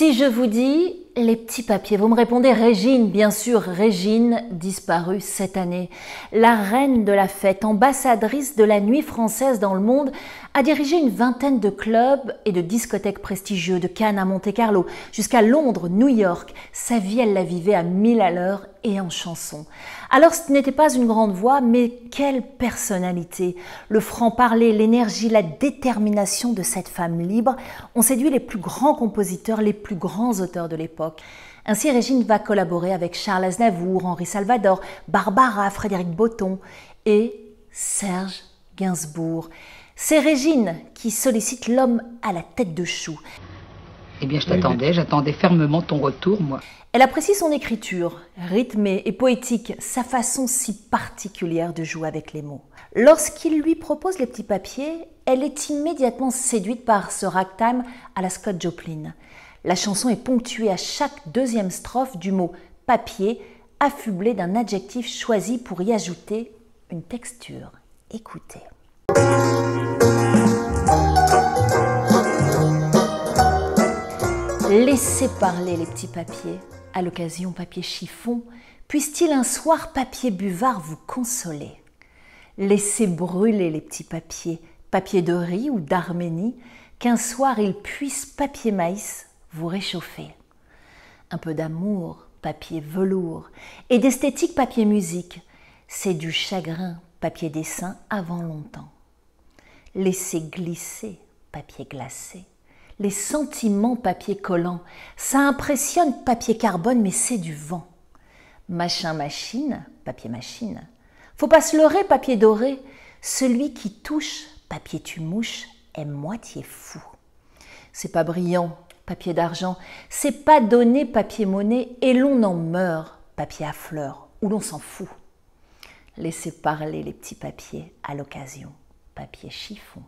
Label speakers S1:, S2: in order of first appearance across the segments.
S1: Si je vous dis les petits papiers, vous me répondez Régine, bien sûr, Régine, disparue cette année. La reine de la fête, ambassadrice de la nuit française dans le monde, a dirigé une vingtaine de clubs et de discothèques prestigieux, de Cannes à Monte-Carlo, jusqu'à Londres, New York. Sa vie, elle la vivait à 1000 à l'heure et en chanson. Alors ce n'était pas une grande voix, mais quelle personnalité! Le franc-parler, l'énergie, la détermination de cette femme libre ont séduit les plus grands compositeurs, les plus grands auteurs de l'époque. Ainsi, Régine va collaborer avec Charles Aznavour, Henri Salvador, Barbara, Frédéric Botton et Serge Gainsbourg. C'est Régine qui sollicite l'homme à la tête de chou.
S2: Eh bien, j'attendais fermement ton retour, moi.
S1: Elle apprécie son écriture, rythmée et poétique, sa façon si particulière de jouer avec les mots. Lorsqu'il lui propose les petits papiers, elle est immédiatement séduite par ce ragtime à la Scott Joplin. La chanson est ponctuée à chaque deuxième strophe du mot « papier », affublé d'un adjectif choisi pour y ajouter une texture. Écoutez. Laissez parler les petits papiers, à l'occasion papier chiffon, puisse-t-il un soir papier buvard vous consoler. Laissez brûler les petits papiers, papier de riz ou d'Arménie, qu'un soir ils puissent papier maïs vous réchauffer. Un peu d'amour, papier velours, et d'esthétique papier musique, c'est du chagrin, papier dessin avant longtemps. Laissez glisser, papier glacé, les sentiments papier collant, ça impressionne papier carbone mais c'est du vent. Machin machine, papier machine, faut pas se leurrer papier doré, celui qui touche papier tue-mouche est moitié fou. C'est pas brillant, papier d'argent, c'est pas donné papier monnaie et l'on en meurt, papier à fleurs, où l'on s'en fout. Laissez parler les petits papiers à l'occasion, papier chiffon.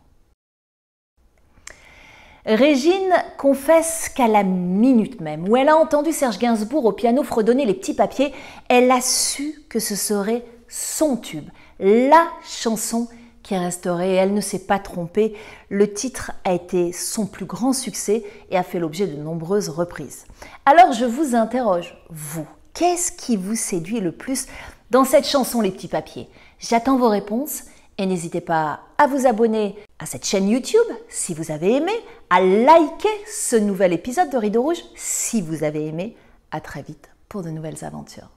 S1: Régine confesse qu'à la minute même où elle a entendu Serge Gainsbourg au piano fredonner les petits papiers, elle a su que ce serait son tube, la chanson qui resterait. Et elle ne s'est pas trompée, le titre a été son plus grand succès et a fait l'objet de nombreuses reprises. Alors je vous interroge, vous, qu'est-ce qui vous séduit le plus dans cette chanson Les Petits Papiers? J'attends vos réponses. Et n'hésitez pas à vous abonner à cette chaîne YouTube si vous avez aimé, à liker ce nouvel épisode de Rideau Rouge si vous avez aimé. À très vite pour de nouvelles aventures.